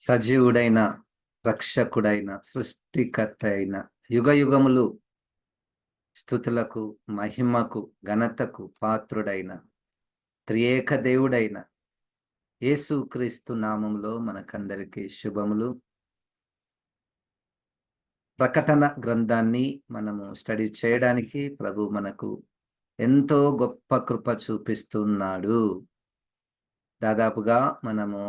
సజీవుడైన రక్షకుడైన సృష్టికర్త అయిన యుగయుగములు స్తుతులకు మహిమకు ఘనతకు పాత్రుడైన త్రియేక దేవుడైన యేసుక్రీస్తు నామములో మనకందరికీ శుభములు. ప్రకటన గ్రంథాన్ని మనము స్టడీ చేయడానికి ప్రభు మనకు ఎంతో గొప్ప కృప చూపిస్తున్నాడు. దాదాపుగా మనము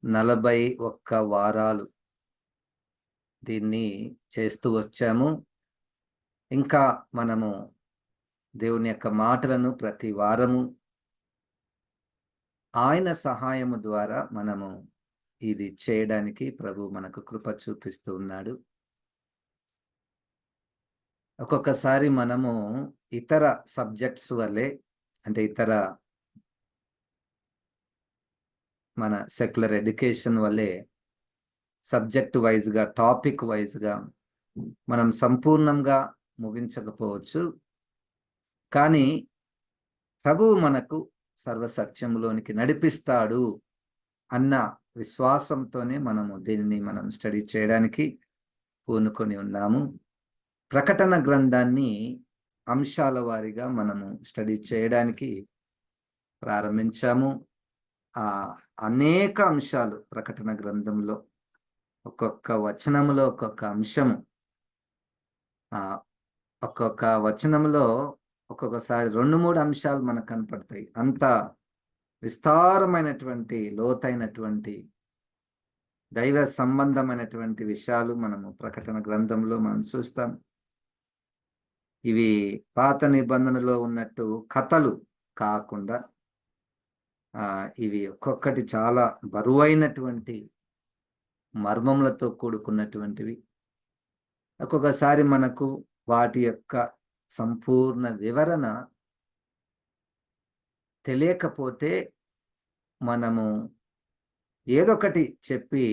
41 వారాలు దీన్ని చేస్తూ వచ్చాము. ఇంకా మనము దేవుని యొక్క మాటలను ప్రతి వారము ఆయన సహాయము ద్వారా మనము ఇది చేయడానికి ప్రభు మనకు కృప చూపిస్తూ ఉన్నాడు. ఒక్కొక్కసారి మనము ఇతర సబ్జెక్ట్స్ వల్లే, అంటే ఇతర మన సెక్యులర్ ఎడ్యుకేషన్ వల్లే సబ్జెక్ట్ వైజ్గా, టాపిక్ వైజ్గా మనం సంపూర్ణంగా ముగించకపోవచ్చు. కానీ ప్రభువు మనకు సర్వసత్యంలోనికి నడిపిస్తాడు అన్న విశ్వాసంతోనే మనం స్టడీ చేయడానికి పూనుకొని ఉన్నాము. ప్రకటన గ్రంథాన్ని అంశాల వారీగా మనము స్టడీ చేయడానికి ప్రారంభించాము. అనేక అంశాలు ప్రకటన గ్రంథంలో, ఒక్కొక్క వచనములో ఒక్కొక్క అంశము, ఒక్కొక్క వచనంలో ఒక్కొక్కసారి 2-3 అంశాలు మనకు కనపడతాయి. అంత విస్తారమైనటువంటి, లోతైనటువంటి, దైవ సంబంధమైనటువంటి విషయాలు మనము ప్రకటన గ్రంథంలో మనం చూస్తాం. ఇవి పాత నిబంధనలో ఉన్నట్టు కథలు కాకుండా ఇవి ఒక్కొక్కటి చాలా బరువైనటువంటి మర్మములతో కూడుకున్నటువంటివి. ఒక్కొక్కసారి మనకు వాటి యొక్క సంపూర్ణ వివరణ తెలియకపోతే మనము ఏదొకటి చెప్పి,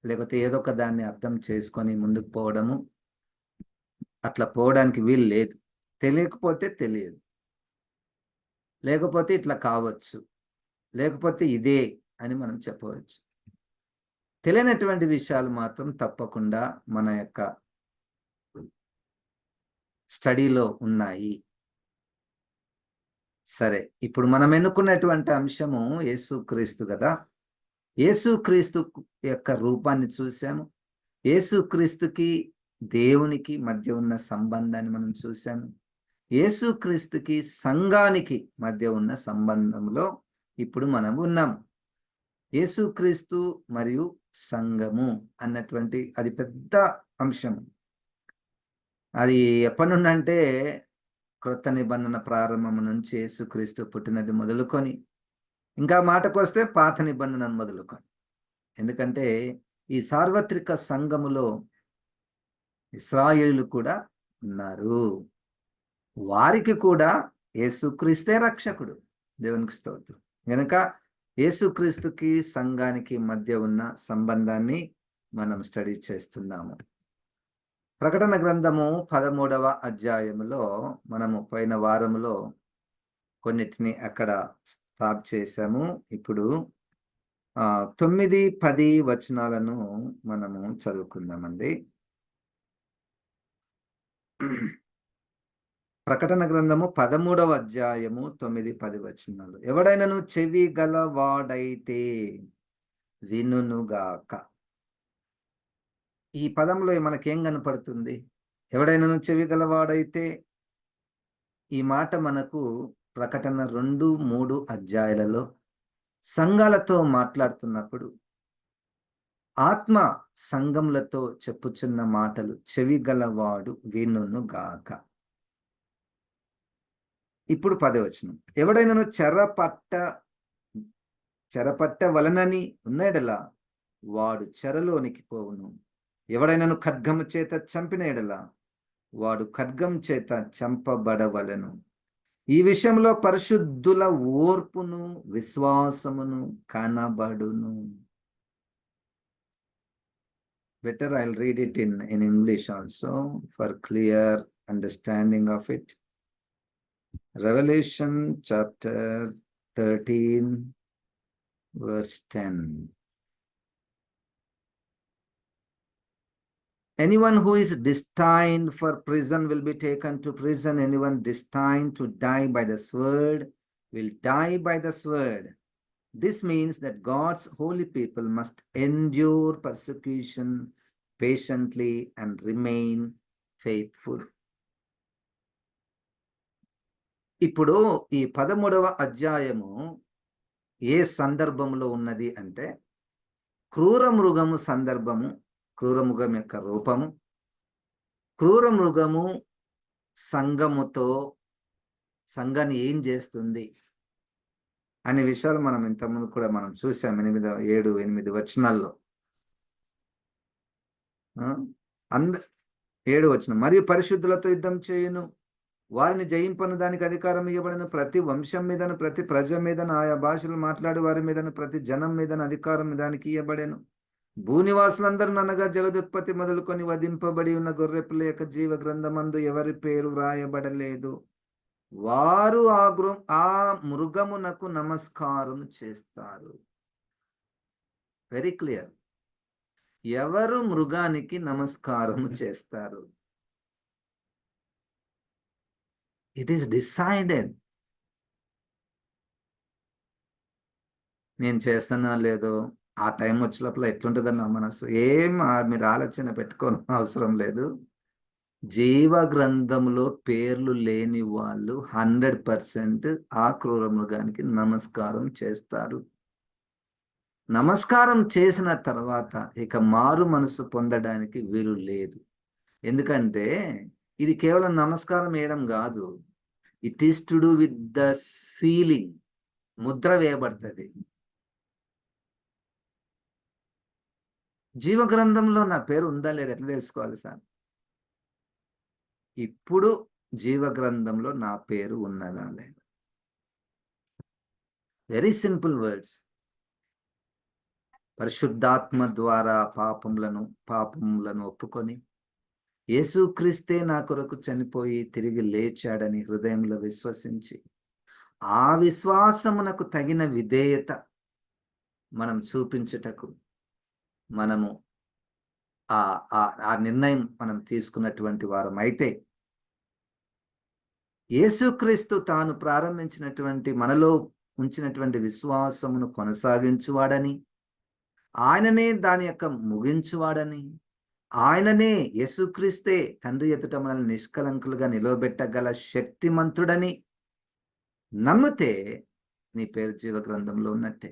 లేకపోతే ఏదొక దాన్ని అర్థం చేసుకొని ముందుకు పోవడము, అట్లా పోవడానికి వీలు లేదు. తెలియకపోతే తెలియదు, లేకపోతే ఇట్లా కావచ్చు, లేకపోతే ఇదే అని మనం చెప్పవచ్చు. తెలియనటువంటి విషయాలు మాత్రం తప్పకుండా మన యొక్క స్టడీలో ఉన్నాయి. సరే, ఇప్పుడు మనం ఎన్నుకున్నటువంటి అంశము యేసుక్రీస్తు కదా. యేసుక్రీస్తు యొక్క రూపాన్ని చూసాము. యేసుక్రీస్తుకి దేవునికి మధ్య ఉన్న సంబంధాన్ని మనం చూసాము. యేసుక్రీస్తుకి సంఘానికి మధ్య ఉన్న సంబంధంలో ఇప్పుడు మనం ఉన్నాము. యేసుక్రీస్తు మరియు సంఘము అన్నటువంటి అది పెద్ద అంశం. అది ఎప్పటి నుండి అంటే క్రొత్త నిబంధన ప్రారంభం నుంచి యేసుక్రీస్తు పుట్టినది మొదలుకొని, ఇంకా మాటకు వస్తే పాత నిబంధనను మొదలుకొని. ఎందుకంటే ఈ సార్వత్రిక సంఘములో ఇశ్రాయేలు కూడా ఉన్నారు. వారికి కూడా యేసుక్రీస్తే రక్షకుడు. దేవునికి స్తోత్రం. గనుక యేసుక్రీస్తుకి సంఘానికి మధ్య ఉన్న సంబంధాన్ని మనం స్టడీ చేస్తున్నాము. ప్రకటన గ్రంథము 13వ అధ్యాయములో మనము పోయిన వారములో కొన్నిటిని అక్కడ స్టాప్ చేశాము. ఇప్పుడు 9-10 వచనాలను మనము చదువుకుందామండి. ప్రకటన గ్రంథము 13వ అధ్యాయము 9-10 వచనాలు. ఎవడైనను చెవి గలవాడైతే వినుగాక. ఈ పదంలో మనకేం కనపడుతుంది? ఎవడైనను చెవి గలవాడైతే. ఈ మాట మనకు ప్రకటన 2-3 అధ్యాయాలలో సంఘాలతో మాట్లాడుతున్నప్పుడు ఆత్మ సంఘములతో చెప్పుచున్న మాటలు చెవి గలవాడు వినుగాక. ఇప్పుడు 10వ వచనం. ఎవడైనను చెరపట్ట వలనని ఉన్నయెడల వాడు చెరలోనికి పోవును. ఎవడైనను ఖడ్గము చేత చంపిన ఎడల వాడు ఖడ్గం చేత చంపబడవలెను. ఈ విషయంలో పరిశుద్ధుల ఓర్పును విశ్వాసమును కనబడును. Better I'll read it in English also for clear understanding of it. Revelation chapter 13 verse 10. Anyone who is destined for prison will be taken to prison. Anyone destined to die by the sword will die by the sword. This means that God's holy people must endure persecution patiently and remain faithful. ఇప్పుడు ఈ 13వ అధ్యాయము ఏ సందర్భంలో ఉన్నది అంటే, క్రూర మృగము సందర్భము, క్రూర మృగం యొక్క రూపము, క్రూర మృగము సంఘముతో సంఘాన్ని ఏం చేస్తుంది అనే విషయాలు మనం ఇంతకుముందు కూడా మనం చూసాం 7, 8 వచనాల్లో. 7 వచనం, మరియు పరిశుద్ధులతో యుద్ధం చేయును, వారిని జయింపను, దానికి అధికారం ఇవ్వబడిన ప్రతి వంశం మీదను, ప్రతి ప్రజ మీదను, ఆయా భాషలు మాట్లాడే వారి మీదను, ప్రతి జనం మీదను అధికారం దానికి ఇవ్వబడెను. భూనివాసులందరూ అనగా జగదుత్పత్తి మొదలుకొని వధింపబడి ఉన్న గొర్రెపిల్ల యొక్క జీవ గ్రంథమందు ఎవరి పేరు వ్రాయబడలేదు, వారు ఆ మృగమునకు నమస్కారం చేస్తారు. Very clear. ఎవరు మృగానికి నమస్కారం చేస్తారు? It is decided. నేను చేస్తున్నా లేదో ఆ టైం వచ్చే లోపల ఎట్లుంటుందని నా మనసు మీరు ఆలోచన పెట్టుకోని అవసరం లేదు. జీవ గ్రంథంలో పేర్లు లేని వాళ్ళు 100% ఆ క్రూర మృగానికి నమస్కారం చేస్తారు. నమస్కారం చేసిన తర్వాత ఇక మారు మనసు పొందడానికి వీలు లేదు. ఎందుకంటే ఇది కేవలం నమస్కారం వేయడం కాదు, it is to do with the ceiling. Mudra వేయబడుతుంది. జీవ గ్రంథంలో నా పేరు ఉందా లేదా ఎట్లా తెలుసుకోవాలి సార్? ఇప్పుడు జీవ గ్రంథంలో నా పేరు ఉన్నదా లేదా? Very simple words. పరిశుద్ధాత్మ ద్వారా పాపములను ఒప్పుకొని యేసుక్రీస్తే నా కొరకు చనిపోయి తిరిగి లేచాడని హృదయంలో విశ్వసించి, ఆ విశ్వాసమునకు తగిన విధేయత మనం చూపించుటకు మనము ఆ నిర్ణయం మనం తీసుకున్నటువంటి వారం అయితే, యేసుక్రీస్తు తాను ప్రారంభించినటువంటి మనలో ఉంచినటువంటి విశ్వాసమును కొనసాగించువాడని, ఆయననే దాని యొక్క ముగించువాడని, ఆయననే యేసుక్రీస్తే తండ్రి ఎదుట మనల్ని నిష్కలంకులుగా నిలవబెట్టగల శక్తిమంతుడని నమ్మితే నీ పేరు జీవ గ్రంథంలో ఉన్నట్టే.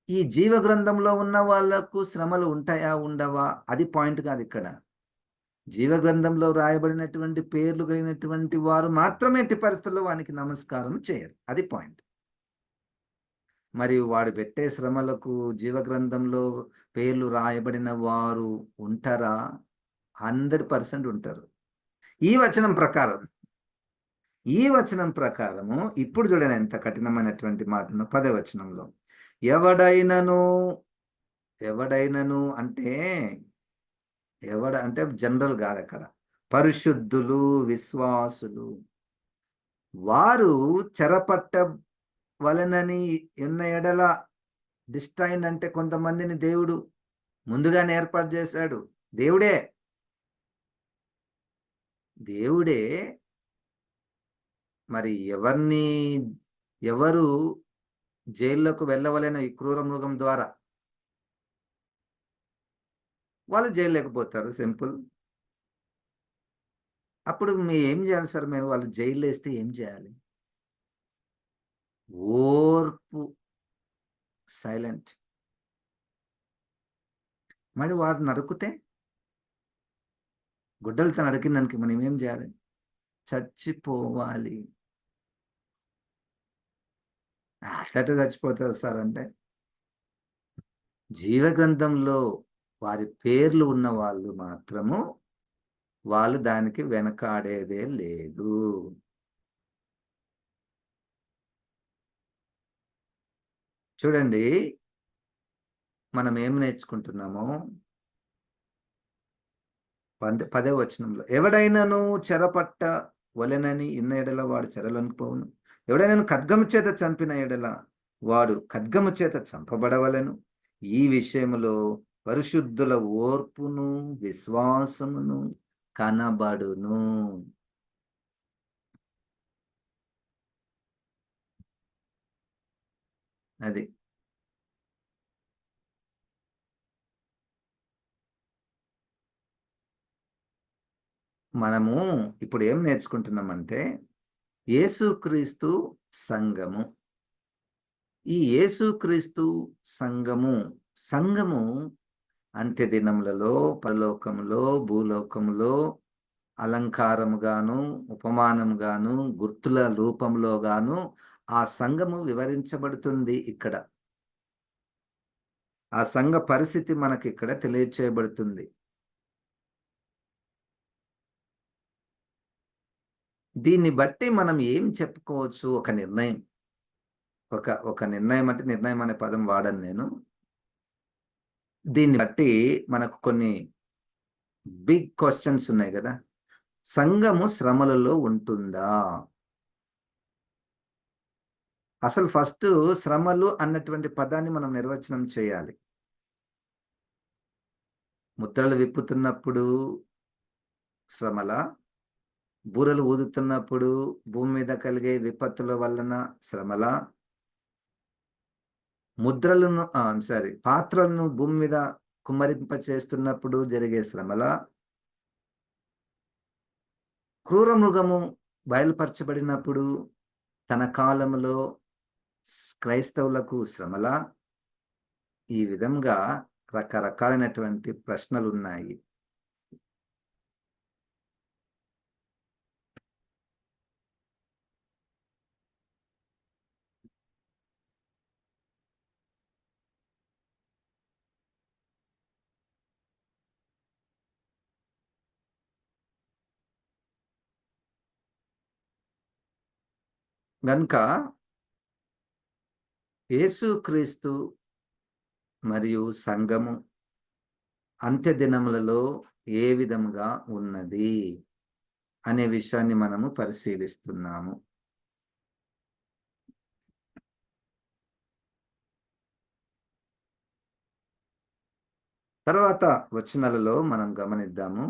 ఈ జీవ గ్రంథంలో ఉన్న వాళ్లకు శ్రమలు ఉంటాయా ఉండవా అది పాయింట్ కాదు ఇక్కడ. జీవ గ్రంథంలో రాయబడినటువంటి పేర్లు కలిగినటువంటి వారు మాత్రమే ఎట్టి పరిస్థితుల్లో వానికి నమస్కారం చేయరు. అది పాయింట్. మరియు వాడు పెట్టే శ్రమలకు జీవ గ్రంథంలో పేర్లు రాయబడిన వారు ఉంటారా? 100% ఉంటారు. ఈ వచనం ప్రకారము ఇప్పుడు చూడండి ఎంత కఠినమైనటువంటి మాటను 10వ వచనంలో. ఎవడైనను అంటే జనరల్ కాదు అక్కడ. పరిశుద్ధులు, విశ్వాసులు వారు చెరపట్టవలెనని ఉన్న ఎడల, డిస్టైన్ అంటే కొంతమందిని దేవుడు ముందుగానే ఏర్పాటు చేశాడు. దేవుడే మరి ఎవరు జైల్లోకి వెళ్ళవలెన ఈ క్రూర మృగం ద్వారా వాళ్ళు జైలు లేకపోతారు. సింపుల్. అప్పుడు మీరు ఏం చేయాలి సార్? మీరు వాళ్ళు జైలు వేస్తే ఏం చేయాలి? ఓర్పు, సైలెంట్. మరి వారు నరుకుతే, గుడ్డలతో నరికినానికి మనం ఏం చేయాలి? చచ్చిపోవాలి. అట్లట్లా చచ్చిపోతారు సార్ అంటే, జీవ గ్రంథంలో వారి పేర్లు ఉన్న వాళ్ళు మాత్రము వాళ్ళు దానికి వెనకాడేదే లేదు. చూడండి మనం ఏం నేర్చుకుంటున్నామో 10వ వచనంలో. ఎవడైనాను చెరపట్ట వలెనని ఉన్న ఎడల వాడు చెరలోనికి పోవును. ఎవడైనా ఖడ్గము చేత చంపిన ఎడల వాడు ఖడ్గము చేత చంపబడవలెను. ఈ విషయములో పరిశుద్ధుల ఓర్పును విశ్వాసమును కనబడును. అది మనము ఇప్పుడు ఏం నేర్చుకుంటున్నామంటే, యేసుక్రీస్తు సంఘము. ఈ యేసుక్రీస్తు సంఘము, సంఘము అంత్య దినములలో పరలోకములో భూలోకములో అలంకారముగాను ఉపమానముగాను గుర్తుల రూపంలో గాను ఆ సంఘము వివరించబడుతుంది ఇక్కడ. ఆ సంఘ పరిస్థితి మనకిక్కడ తెలియచేయబడుతుంది. దీన్ని బట్టి మనం ఏం చెప్పుకోవచ్చు? ఒక నిర్ణయం. ఒక నిర్ణయం అంటే నిర్ణయం అనే పదం వాడను నేను. దీన్ని బట్టి మనకు కొన్ని బిగ్ క్వెషన్స్ ఉన్నాయి గదా! సంఘము శ్రమలలో ఉంటుందా? అసలు ఫస్టు శ్రమలు అన్నటువంటి పదాన్ని మనం నిర్వచనం చేయాలి. ముద్రలు విప్పుతున్నప్పుడు శ్రమలా? బూరలు ఊదుతున్నప్పుడు భూమి మీద కలిగే విపత్తుల వలన శ్రమలా? ముద్రలను పాత్రలను భూమి మీద కుమ్మరింప చేస్తున్నప్పుడు జరిగే శ్రమలా? క్రూర మృగము బయలుపరచబడినప్పుడు తన కాలములో క్రైస్తవులకు శ్రమలా? ఈ విధంగా రకరకాలైనటువంటి ప్రశ్నలున్నాయి. గనుక యేసుక్రీస్తు మరియు సంఘము అంత్య దినములలో ఏ విధముగా ఉన్నది అనే విషయాన్ని మనము పరిశీలిస్తున్నాము. తర్వాత వచనాలలో మనం గమనిద్దాము.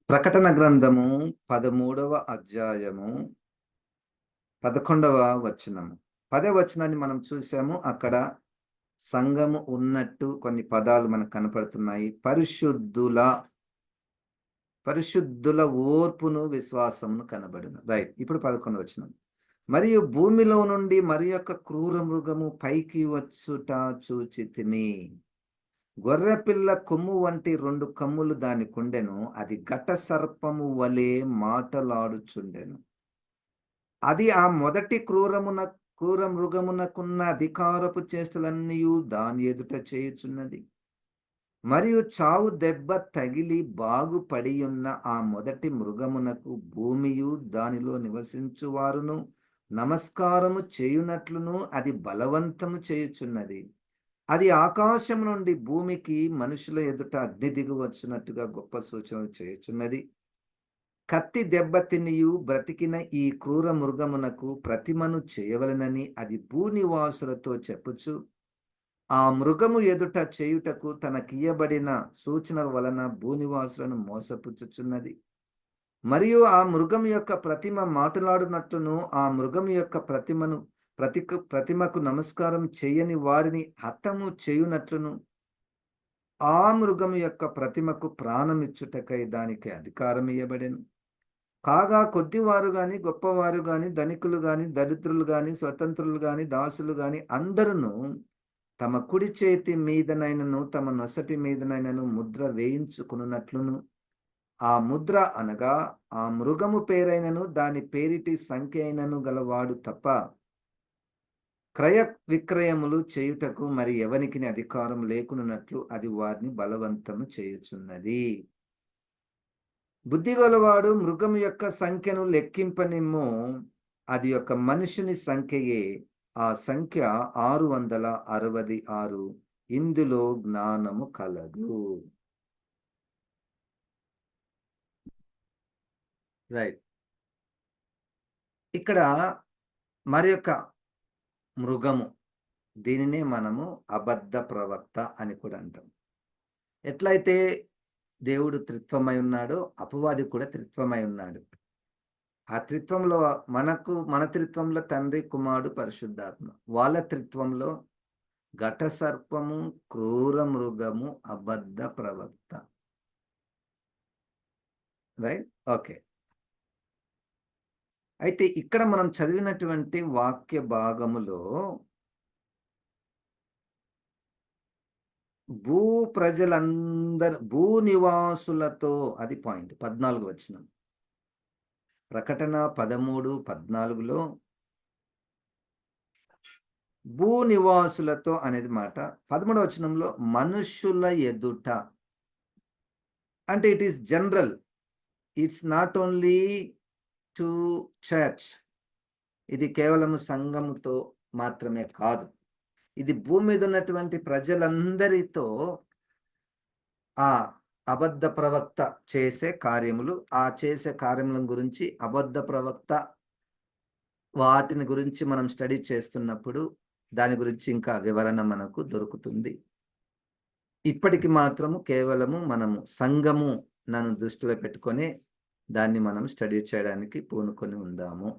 ప్రకటన గ్రంథము 13వ అధ్యాయము 11వ వచనము. 10వ వచనాన్ని మనం చూసాము. అక్కడ సంఘము ఉన్నట్టు కొన్ని పదాలు మనకు కనపడుతున్నాయి. పరిశుద్ధుల ఓర్పును విశ్వాసమును కనబడును. రైట్. ఇప్పుడు 11వ వచనం. మరియు భూమిలో నుండి మరి యొక్క క్రూర మృగము పైకి వచ్చుట చూచితిని. గొర్రెపిల్ల కొమ్ము వంటి 2 కమ్ములు దానికుండెను. అది ఘట సర్పము వలె మాటలాడుచుండెను. అది ఆ మొదటి క్రూర మృగమునకున్న అధికారపు చేష్టలన్నీయు దాని ఎదుట చేయుచున్నది. మరియు చావు దెబ్బ తగిలి బాగుపడియున్న ఆ మొదటి మృగమునకు భూమియు దానిలో నివసించువారును నమస్కారము చేయునట్లును అది బలవంతము చేయుచున్నది. అది ఆకాశం నుండి భూమికి మనుషుల ఎదుట అగ్ని దిగువచ్చునట్టుగా గొప్ప సూచనలు చేయుచున్నది. కత్తి దెబ్బతినియు బ్రతికిన ఈ క్రూర మృగమునకు ప్రతిమను చేయవలెనని అది భూనివాసులతో చెప్పుచు ఆ మృగము ఎదుట చేయుటకు తనకియ్యబడిన సూచనల వలన భూనివాసులను మోసపుచ్చుచున్నది. మరియు ఆ మృగము యొక్క ప్రతిమ మాట్లాడునట్లును ఆ మృగము యొక్క ప్రతిమకు నమస్కారం చేయని వారిని హతము చేయునట్లును ఆ మృగము యొక్క ప్రతిమకు ప్రాణమిచ్చుటకై దానికి అధికారం ఇయ్యబడెను. కాగా కొద్దివారు గాని గొప్పవారు గాని ధనికులు గాని దరిద్రులు గాని స్వతంత్రులు గాని దాసులు గాని అందరును తమ కుడి చేతి మీదనైనను తమ నొసటి మీదనైనను ముద్ర వేయించుకున్నట్లును ఆ ముద్ర అనగా ఆ మృగము పేరైనను దాని పేరిటి సంఖ్య అయినను గలవాడు తప్ప క్రయ విక్రయములు చేయుటకు మరి ఎవనికి అధికారం లేకున్నట్లు అది వారిని బలవంతము చేయుచున్నది. బుద్ధిగలవాడు మృగము యొక్క సంఖ్యను లెక్కింపనిమ్ము. అది యొక్క మనుషుని సంఖ్యయే. ఆ సంఖ్య 666. ఇందులో జ్ఞానము కలదు. రైట్. ఇక్కడ మరి యొక్క మృగము, దీనినే మనము అబద్ధ ప్రవక్త అని కూడా అంటాం. ఎట్లయితే దేవుడు త్రిత్వమై ఉన్నాడో, అపవాది కూడా త్రిత్వమై ఉన్నాడు. ఆ త్రిత్వంలో మన త్రిత్వంలో తండ్రి, కుమారుడు, పరిశుద్ధాత్మ. వాళ్ళ త్రిత్వంలో ఘట సర్పము, క్రూర మృగము, అబద్ధ ప్రవక్త. రైట్? ఓకే. అయితే ఇక్కడ మనం చదివినటువంటి వాక్య భాగములో భూ ప్రజలందరూ, భూ నివాసులతో, అది పాయింట్. 14 వచనం. ప్రకటన 13:14లో భూ నివాసులతో అనేది మాట. 13వ వచనంలో మనుష్యుల ఎదుట. అంటే it is general. It's not only to church. ఇది కేవలం సంఘముతో మాత్రమే కాదు. ఇది భూమి మీద ఉన్నటువంటి ప్రజలందరితో ఆ అబద్ధ ప్రవక్త చేసే కార్యములు, ఆ చేసే కార్యముల గురించి అబద్ధ ప్రవక్త వాటిని గురించి మనం స్టడీ చేస్తున్నప్పుడు దాని గురించి ఇంకా వివరణ మనకు దొరుకుతుంది. ఇప్పటికి మాత్రము కేవలము మనము సంఘము నన్ను దృష్టిలో పెట్టుకొని దాన్ని మనం స్టడీ చేయడానికి పూనుకొని ఉందాము.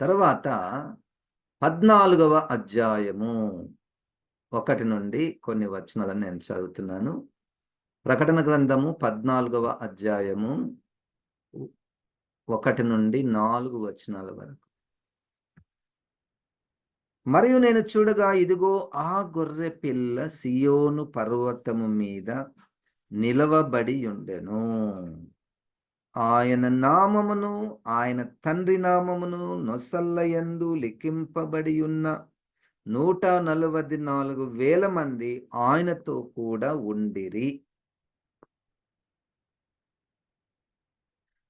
తర్వాత 14వ అధ్యాయము 1 నుండి కొన్ని వచనాలను నేను చదువుతున్నాను. ప్రకటన గ్రంథము 14వ అధ్యాయము 1 నుండి 4 వచనాల వరకు. మరియు నేను చూడగా, ఇదిగో ఆ గొర్రె పిల్ల సియోను పర్వతము మీద నిలవబడి ఉండెను. ఆయన నామమును, ఆయన తండ్రి నామమును నొసళ్ళయందు లిఖింపబడి ఉన్న 144,000 మంది ఆయనతో కూడా ఉండిరి.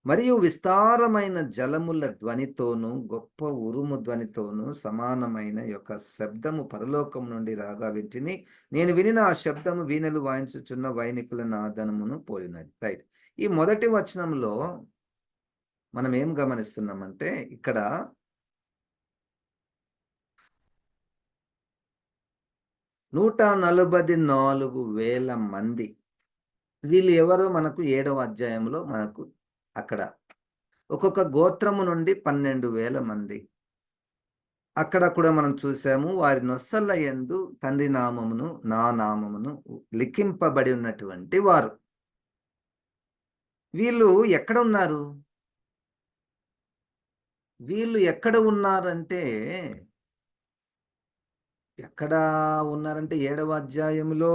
మరియు విస్తారమైన జలముల ధ్వనితోనూ గొప్ప ఉరుము ధ్వనితోనూ సమానమైన యొక్క శబ్దము పరలోకం నుండి రాగా వింటిని. నేను వినిన ఆ శబ్దము వీణలు వాయించుచున్న వైనికుల నాదనమును పోలినది. రైట్. ఈ మొదటి వచనంలో మనం ఏం గమనిస్తున్నామంటే, ఇక్కడ 144,000 మంది. వీళ్ళు ఎవరో మనకు 7వ అధ్యాయంలో మనకు అక్కడ ఒక్కొక్క గోత్రము నుండి 12,000 మంది. అక్కడ కూడా మనం చూసాము, వారి నొసళ్ళ యందు తండ్రి నామమును, నా నామమును లిఖింపబడి ఉన్నటువంటి వారు. వీళ్ళు ఎక్కడ ఉన్నారు? వీళ్ళు ఎక్కడ ఉన్నారంటే, ఎక్కడ ఉన్నారంటే 7వ అధ్యాయంలో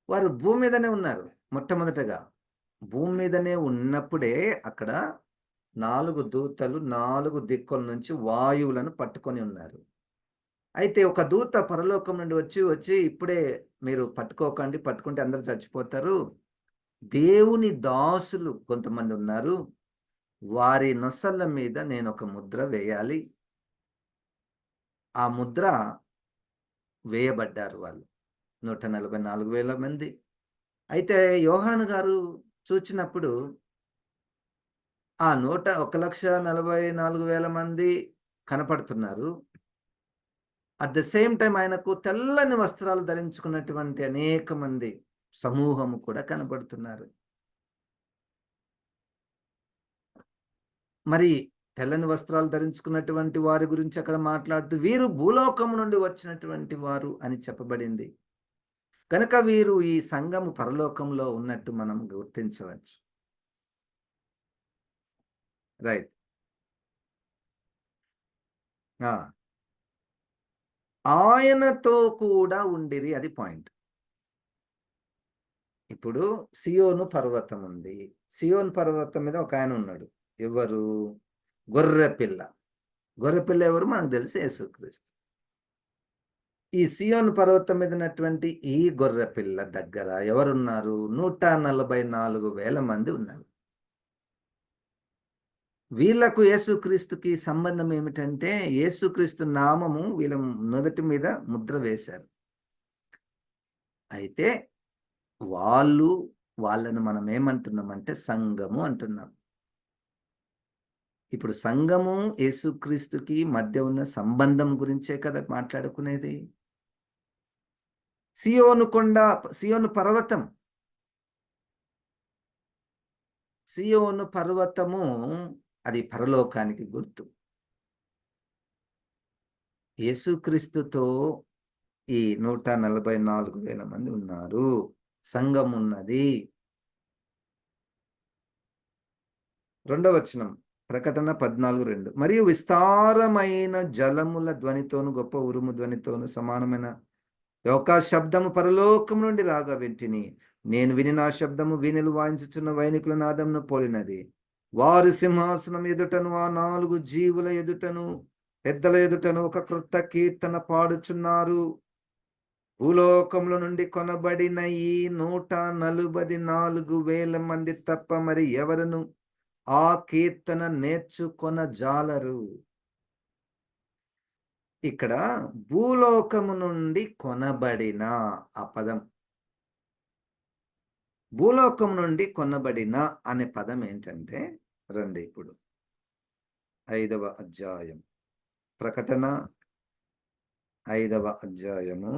వారు భూమి మీదనే ఉన్నారు. మొట్టమొదటగా భూమి మీదనే ఉన్నప్పుడే అక్కడ 4 దూతలు 4 దిక్కుల నుంచి వాయువులను పట్టుకొని ఉన్నారు. అయితే ఒక దూత పరలోకం నుండి వచ్చి ఇప్పుడే మీరు పట్టుకోకండి, పట్టుకుంటే అందరూ చచ్చిపోతారు. దేవుని దాసులు కొంతమంది ఉన్నారు. వారి నొసళ్ళ మీద నేను ఒక ముద్ర వేయాలి. ఆ ముద్ర వేయబడ్డారు వాళ్ళు. 144,000 మంది. అయితే యోహాను గారు చూచినప్పుడు ఆ 1,44,000 మంది కనపడుతున్నారు. అట్ ద సేమ్ టైమ్ ఆయనకు తెల్లని వస్త్రాలు ధరించుకున్నటువంటి అనేక మంది సమూహము కూడా కనపడుతున్నారు. మరి తెల్లని వస్త్రాలు ధరించుకున్నటువంటి వారి గురించి అక్కడ మాట్లాడుతూ వీరు భూలోకం నుండి వచ్చినటువంటి వారు అని చెప్పబడింది. కనుక వీరు ఈ సంఘము పరలోకంలో ఉన్నట్టు మనం గుర్తించవచ్చు. రైట్. ఆయనతో కూడా ఉండిరి, అది పాయింట్. ఇప్పుడు సియోను పర్వతం ఉంది. సియోను పర్వతం మీద ఒక ఆయన ఉన్నాడు. ఎవరు? గొర్రెపిల్ల. గొర్రెపిల్ల ఎవరు? మనకు తెలిసి యేసుక్రీస్తు. ఈ సియోను పర్వతం మీద ఉన్నటువంటి ఈ గొర్రెపిల్ల దగ్గర ఎవరున్నారు? 144,000 మంది ఉన్నారు. వీళ్ళకు యేసుక్రీస్తుకి సంబంధం ఏమిటంటే, యేసుక్రీస్తు నామము వీళ్ళ నుదటి మీద ముద్ర వేశారు. అయితే వాళ్ళు వాళ్ళను మనం ఏమంటున్నామంటే సంఘము అంటున్నాం. ఇప్పుడు సంఘము, యేసుక్రీస్తుకి మధ్య ఉన్న సంబంధం గురించే కదా మాట్లాడుకునేది. సియోను కొండ, సియోను పర్వతం, సియోను పర్వతము అది పరలోకానికి గుర్తు. యేసుక్రీస్తుతో ఈ 144,000 మంది ఉన్నారు. సంఘం ఉన్నది. రెండవ వచనం ప్రకటన 14:2 మరియు విస్తారమైన జలముల ధ్వనితోను గొప్ప ఉరుము ధ్వనితోను సమానమైన ఒక శబ్దము పరలోకం నుండి రాగా వింటిని. నేను వినిన ఆ శబ్దము వీణులు వాయించుచున్న వైనికుల నాదమును పోలినది. వారు సింహాసనం ఎదుటను ఆ 4 జీవుల ఎదుటను పెద్దల ఎదుటను ఒక క్రొత్త కీర్తన పాడుచున్నారు. భూలోకముల నుండి కొనబడిన ఈ 144,000 మంది తప్ప మరి ఎవరును ఆ కీర్తన నేర్చుకొనజాలరు. ఇక్కడ భూలోకము నుండి కొనబడిన ఆ పదం, భూలోకం నుండి కొనబడిన అనే పదం ఏంటంటే, రండి ఇప్పుడు 5వ అధ్యాయం ప్రకటన 5వ అధ్యాయము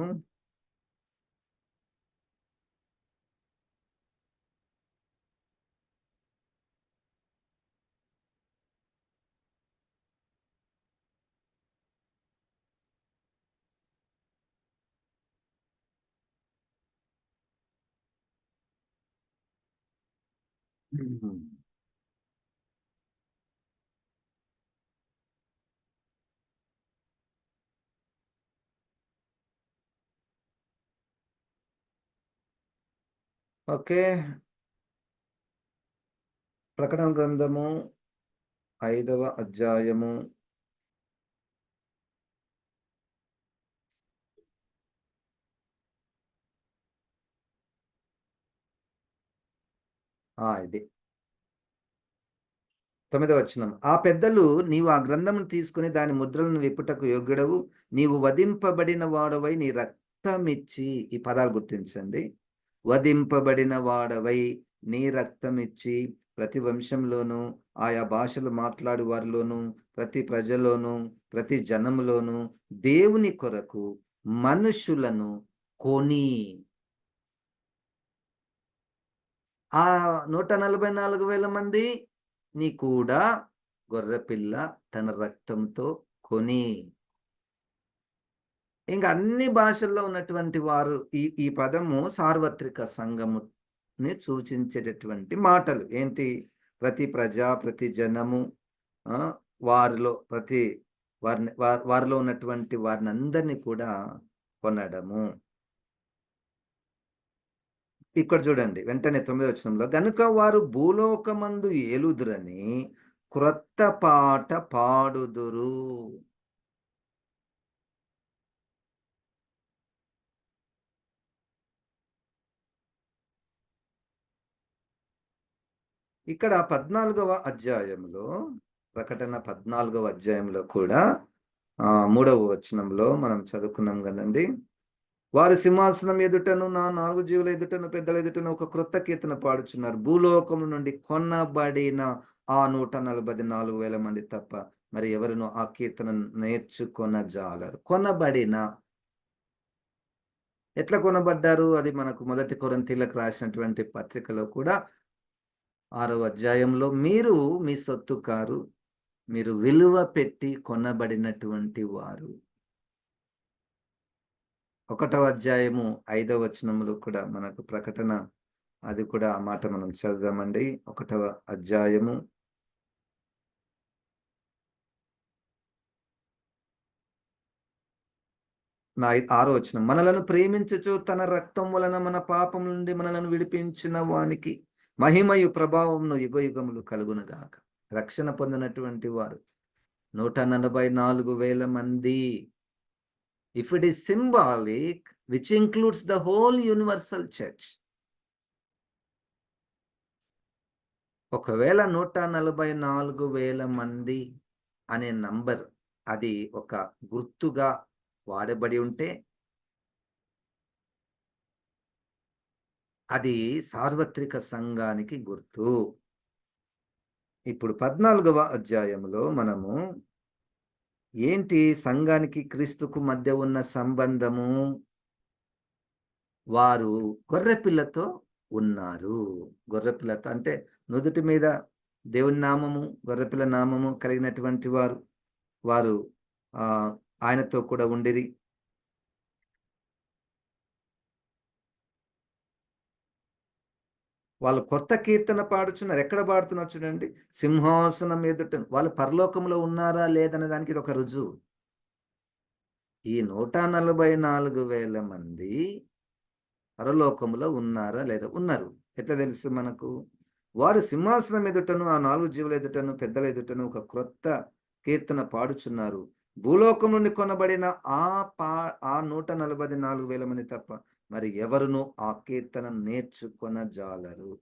5 ఓకే. ప్రకటన గ్రంథము 5వ అధ్యాయము ఇది 9వ వచనం. ఆ పెద్దలు, నీవు ఆ గ్రంథమును తీసుకుని దాని ముద్రలను విప్పుటకు యోగ్యుడవు, నీవు వధింపబడిన వాడవై నీ రక్తమిచ్చి, ఈ పదాలు గుర్తించండి. వధింపబడిన వాడవై నీ రక్తమిచ్చి ప్రతి వంశంలోను ఆయా భాషలు మాట్లాడు వారిలోను ప్రతి ప్రజలోను ప్రతి జనములోను దేవుని కొరకు మనుషులను కొని, ఆ 144,000 మంది నీ కూడా గొర్రెపిల్ల తన రక్తంతో కొని. ఇంక అన్ని భాషల్లో ఉన్నటువంటి వారు, ఈ ఈ పదము సార్వత్రిక సంఘముని సూచించేటటువంటి మాటలు. ఏంటి? ప్రతి ప్రజ, ప్రతి జనము, వారిలో ప్రతి వారిలో ఉన్నటువంటి వారిని అందరినీ కూడా కొనడము. ఇక్కడ చూడండి వెంటనే 9వ వచనంలో, గనుక వారు భూలోకమందు ఏలుదురని క్రొత్త పాట పాడుదురు. ఇక్కడ 14వ అధ్యాయంలో, ప్రకటన 14వ అధ్యాయంలో కూడా 3వ వచనంలో మనం చదువుకున్నాం కదండి. వారి సింహాసనం ఎదుటను నా 4 జీవుల ఎదుటను పెద్దల ఎదుటను ఒక క్రొత్త కీర్తన పాడుచున్నారు. భూలోకం నుండి కొనబడిన ఆ 144,000 మంది తప్ప మరి ఎవరును ఆ కీర్తన నేర్చుకొనజాలరు. కొనబడిన, ఎట్లా కొనబడ్డారు? అది మనకు 1 కొరింథీయులకు రాసినటువంటి పత్రికలో కూడా 6వ అధ్యాయంలో, మీరు మీ సొత్తు కారు, మీరు విలువ పెట్టి కొనబడినటువంటి వారు. 1వ అధ్యాయము 5వ వచనంలో కూడా మనకు ప్రకటన, అది కూడా ఆ మాట మనం చదువుదామండి. 1వ అధ్యాయము 6వ వచనం. మనలను ప్రేమించుచు తన రక్తం వలన మన పాపం నుండి మనలను విడిపించిన వానికి మహిమయు ప్రభావమును యుగయుగములు కలుగునుగాక. రక్షణ పొందినటువంటి వారు 144,000 మంది. If it is symbolic, which includes the whole universal church. ఒకవేళ 144,000 మంది అనే నంబర్ అది ఒక గుర్తుగా వాడబడి ఉంటే, అది సార్వత్రిక సంఘానికి గుర్తు. ఇప్పుడు 14వ అధ్యాయంలో మనము ఏంటి సంఘానికి క్రీస్తుకు మధ్య ఉన్న సంబంధము? వారు గొర్రెపిల్లతో ఉన్నారు. గొర్రెపిల్లతో అంటే నుదుటి మీద దేవుని నామము, గొర్రెపిల్ల నామము కలిగినటువంటి వారు. వారు ఆహ్, ఆయనతో కూడా ఉండిరి. వాళ్ళు కొత్త కీర్తన పాడుచున్నారు. ఎక్కడ పాడుతున్నారు చూడండి. సింహాసనం ఎదుట. వాళ్ళు పరలోకంలో ఉన్నారా లేదనే దానికి ఇదొక రుజువు. ఈ 144,000 మంది పరలోకములో ఉన్నారా లేదా? ఉన్నారు. ఎట్లా తెలుసు మనకు? వారు సింహాసనం ఎదుటను, ఆ 4 జీవుల ఎదుటను, పెద్దల ఎదుటను ఒక క్రొత్త కీర్తన పాడుచున్నారు. భూలోకం నుండి కొనబడిన ఆ పా ఆ 144,000 మంది తప్ప మరి ఎవరును ఆ కీర్తన నేర్చుకొనజాలరు.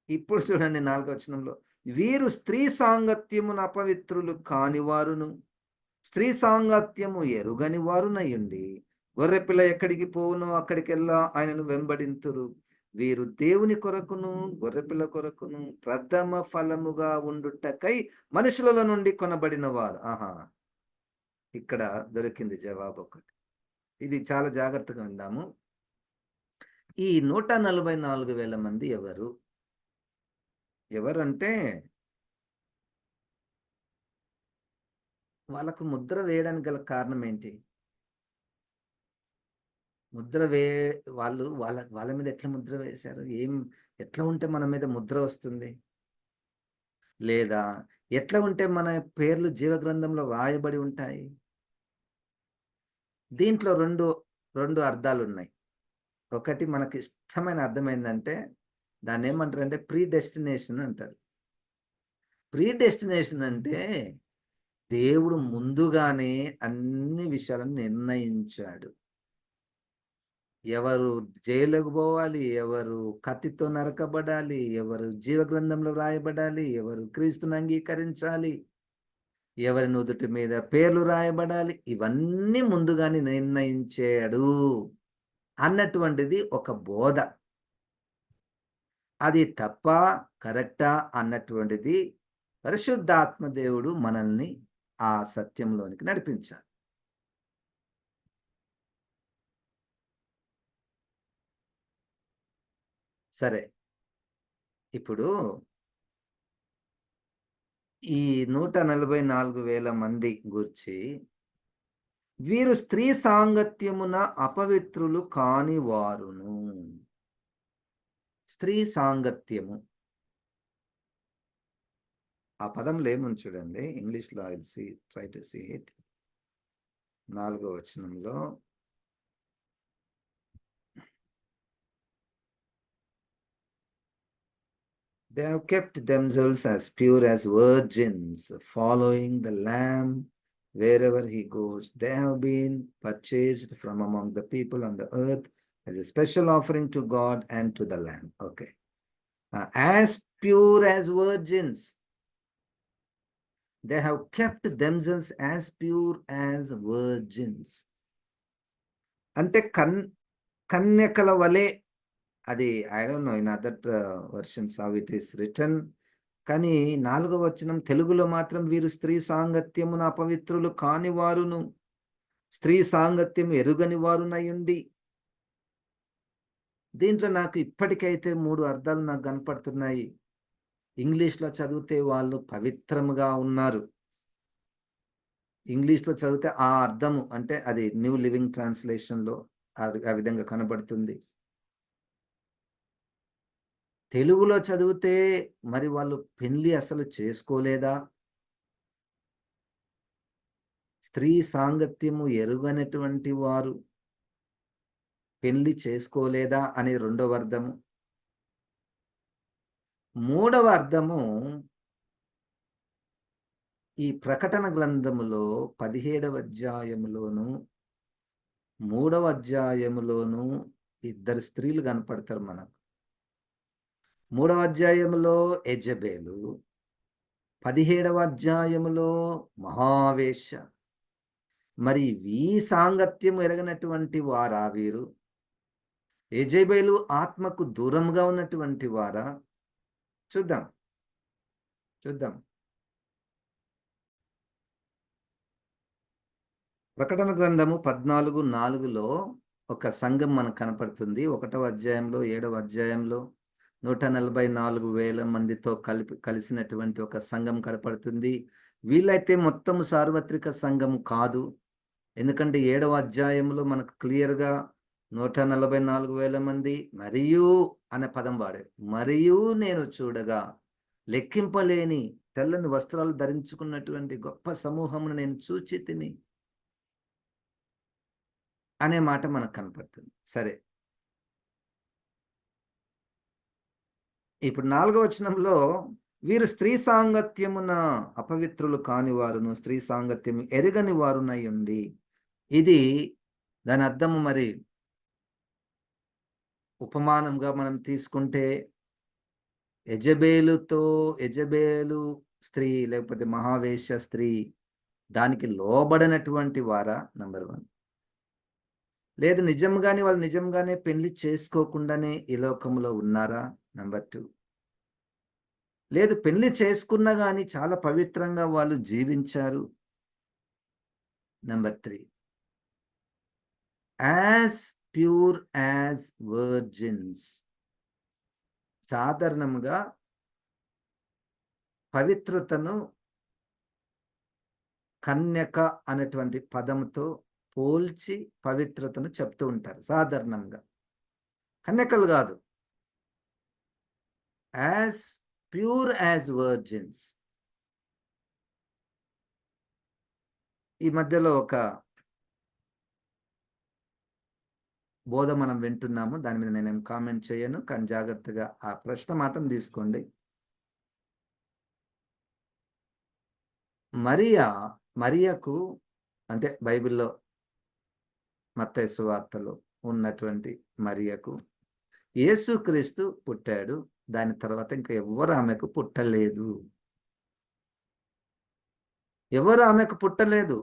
ఇప్పుడు చూడండి 4 వచనంలో. వీరు స్త్రీ సాంగత్యమున అపవిత్రులు కానివారును, స్త్రీ సాంగత్యము ఎరుగని వారునయుండి, గొర్రెపిల్ల ఎక్కడికి పోవునో అక్కడికెల్లా ఆయనను వెంబడింతురు. వీరు దేవుని కొరకును, గొర్రెపిల్ల కొరకును ప్రథమ ఫలముగా ఉండుటకై మనుషులలో నుండి కొనబడిన వారు. ఆహా! ఇక్కడ దొరికింది జవాబొకటి. ఇది చాలా జాగ్రత్తగా విందాము. ఈ 144,000 మంది ఎవరు? ఎవరంటే వాళ్ళకు ముద్ర వేయడానికి గల కారణం ఏంటి? ముద్ర వే వాళ్ళు వాళ్ళ వాళ్ళ మీద ఎట్లా ముద్ర వేశారు? ఎట్లా ఉంటే మన మీద ముద్ర వస్తుంది? లేదా ఎట్లా ఉంటే మన పేర్లు జీవగ్రంథంలో వ్రాయబడి ఉంటాయి? దీంట్లో 2 అర్థాలున్నాయి. ఒకటి మనకి ఇష్టమైన అర్థం ఏందంటే, దాన్నేమంటారంటే ప్రీడెస్టినేషన్ అంటారు. ప్రీడెస్టినేషన్ అంటే దేవుడు ముందుగానే అన్ని విషయాలను నిర్ణయించాడు. ఎవరు జైలుకి పోవాలి, ఎవరు కత్తితో నరకబడాలి, ఎవరు జీవగ్రంథంలో రాయబడాలి, ఎవరు క్రీస్తుని అంగీకరించాలి, ఎవరి నుదుటి మీద పేర్లు రాయబడాలి, ఇవన్నీ ముందుగానే నిర్ణయించాడు అన్నటువంటిది ఒక బోధ. అది తప్పా, కరెక్టా అన్నటువంటిది పరిశుద్ధాత్మ దేవుడు మనల్ని ఆ సత్యంలోనికి నడిపించాలి. సరే. ఇప్పుడు ఈ 144,000 మంది గూర్చి, వీరు స్త్రీ సాంగత్యమున అపవిత్రులు కాని వారును. స్త్రీ సాంగత్యము. ఆ పదంలో ఏముంది చూడండి. ఇంగ్లీష్‌లో ట్రై టు సీ ఇట్. 4 వచనంలో they have kept themselves as pure as virgins, following the Lamb wherever he goes. They have been purchased from among the people on the earth as a special offering to God and to the Lamb. Okay. As pure as virgins. They have kept themselves as pure as virgins. అంటే కన్యకల వలె అది I don't know in other versions how it is return. కానీ 4వ వచనం తెలుగులో మాత్రం వీరు స్త్రీ సాంగత్యమున అపవిత్రులు కాని వారును, స్త్రీ సాంగత్యం ఎరుగని వారునయుండి. దీంట్లో నాకు ఇప్పటికైతే 3 అర్థాలు నాకు కనపడుతున్నాయి. ఇంగ్లీష్‌లో చదివితే వాళ్ళు పవిత్రముగా ఉన్నారు. ఇంగ్లీష్‌లో చదివితే ఆ అర్థము అంటే అది న్యూ లివింగ్ ట్రాన్స్‌లేషన్‌లో ఆ విధంగా కనబడుతుంది. తెలుగులో చదివితే మరి వాళ్ళు పెళ్లి అసలు చేసుకోలేదా? స్త్రీ సాంగత్యము ఎరుగనటువంటి వారు పెళ్లి చేసుకోలేదా అని రెండవ అర్థము. మూడవ అర్థము ఈ ప్రకటన గ్రంథములో 17వ అధ్యాయములోను, 3వ అధ్యాయములోను ఇద్దరు స్త్రీలు కనపడతారు మనకు. 3వ అధ్యాయములో యెజబెలు, 17వ అధ్యాయములో మహావేశ్య. మరి ఈ సాంగత్యం ఎరగనటువంటి వారా వీరు? యెజబెలు ఆత్మకు దూరంగా ఉన్నటువంటి వారా? చూద్దాం. చూద్దాం. ప్రకటన గ్రంథము 14:4లో ఒక సంఘం మనకు కనపడుతుంది. 1వ అధ్యాయంలో, 7వ అధ్యాయంలో 144,000 మందితో కలిసినటువంటి ఒక సంఘం కనపడుతుంది. వీళ్ళైతే మొత్తం సార్వత్రిక సంఘం కాదు. ఎందుకంటే 7వ అధ్యాయంలో మనకు క్లియర్‌గా 144,000 మంది మరియు అనే పదం వాడారు. మరియు నేను చూడగా లెక్కింపలేని తెల్లని వస్త్రాలు ధరించుకున్నటువంటి గొప్ప సమూహమును నేను చూచితిని అనే మాట మనకు కనపడుతుంది. సరే. ఇప్పుడు 4వ వచనంలో వీరు స్త్రీ సాంగత్యమున అపవిత్రులు కాని వారును, స్త్రీ సాంగత్యము ఎరగని వారునై ఉండి. ఇది దాని అర్థము మరి ఉపమానంగా మనం తీసుకుంటే యెజబెలు స్త్రీ లేకపోతే మహావేశ్య స్త్రీ దానికి లోబడనటువంటి వారా? నంబర్ 1. లేదు వాళ్ళు నిజంగానే పెళ్లి చేసుకోకుండానే ఈ లోకంలో ఉన్నారా? నంబర్ 2. లేదు పెళ్లి చేసుకున్నా గాని చాలా పవిత్రంగా వాళ్ళు జీవించారు. Number 3. As pure as virgins. సాధారణంగా పవిత్రతను కన్యక అనేటువంటి పదంతో పోల్చి పవిత్రతను చెప్తూ ఉంటారు సాధారణంగా. కన్యకలు కాదు. As pure as virgins. ఈ మధ్యలో ఒక బోధ మనం వింటున్నాము. దాని మీద నేనేం కామెంట్ చేయను. కానీ జాగ్రత్తగా ఆ ప్రశ్న మాత్రం తీసుకోండి. మరియకు అంటే బైబిల్‌లో మత్తయి సువార్తలో ఉన్నటువంటి మరియకు యేసుక్రీస్తు పుట్టాడు. దాని తర్వాత ఇంకా ఎవ్వరు ఆమెకు పుట్టలేదు.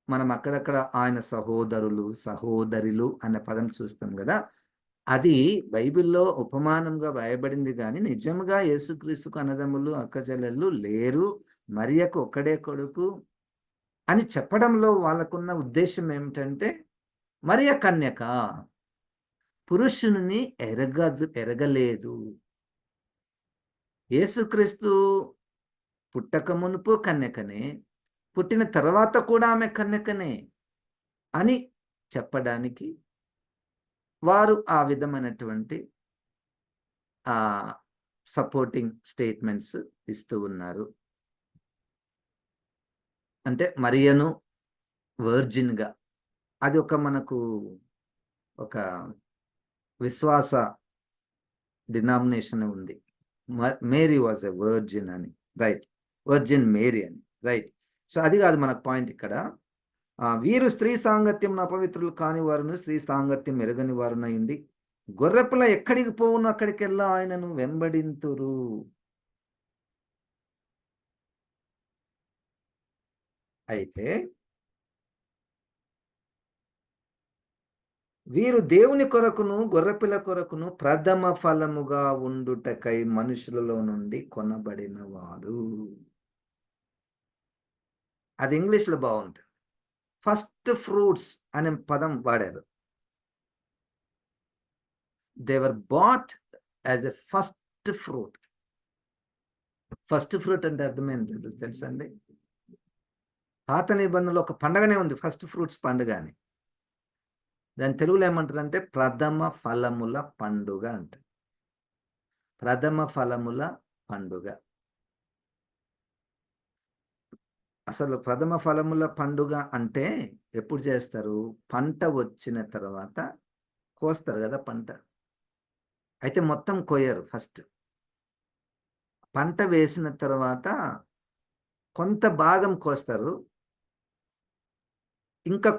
మనం అక్కడక్కడ ఆయన సహోదరులు, సహోదరులు అనే పదం చూస్తాం కదా! అది బైబిల్‌లో ఉపమానంగా వ్రాయబడింది గాని నిజంగా యేసుక్రీస్తుకు అన్నదమ్ములు, అక్కచెల్లెళ్ళు లేరు. మరియకు ఒక్కడే కొడుకు అని చెప్పడంలో వాళ్ళకున్న ఉద్దేశ్యం ఏమిటంటే మరియ కన్యక. పురుషుని ఎరగలేదు. యేసుక్రీస్తు పుట్టక మునుపు కన్యకనే, పుట్టిన తర్వాత కూడా ఆమె కన్యకనే అని చెప్పడానికి వారు ఆ విధమైనటువంటి సపోర్టింగ్ స్టేట్మెంట్స్ ఇస్తూ ఉన్నారు. అంటే మరియను వర్జిన్‌గా అది మనకు ఒక విశ్వాస డినామినేషన్ ఉంది. మేరీ వాజ్ ఎ వర్జిన్ అని. రైట్. వర్జిన్ మేరీ అని. రైట్. సో అది కాదు మనకు పాయింట్ ఇక్కడ. వీరు స్త్రీ సాంగత్యం అపవిత్రులు కాని వారును, స్త్రీ సాంగత్యం ఎరగని వారునయుండి గొర్రెపిల్ల ఎక్కడికి పోవును అక్కడికెల్లా ఆయనను వెంబడింతురు. అయితే వీరు దేవుని కొరకును గొర్రెపిల్ల కొరకును ప్రథమ ఫలముగా ఉండుటకై మనుషులలో నుండి కొనబడిన వారు. అది ఇంగ్లీష్‌లో బాగుంటుంది. ఫస్ట్ ఫ్రూట్స్ అనే పదం వాడారు. They were bought as a first fruit. First fruit అంటే అర్థమైంది తెలుసా అండి? పాత నిబంధనలో ఒక పండగనే ఉంది, ఫస్ట్ ఫ్రూట్స్ పండుగ అని. దాని తెలుగులో ఏమంటారంటే ప్రథమ ఫలముల పండుగ అంటారు. ప్రథమ ఫలముల పండుగ. అసలు ప్రథమ ఫలముల పండుగ అంటే ఎప్పుడు చేస్తారు? పంట వచ్చిన తర్వాత కోస్తారు కదా పంట. అయితే మొత్తం కోయరు ఫస్ట్. పంట వేసిన తర్వాత కొంత భాగం కోస్తారు. ఇంకా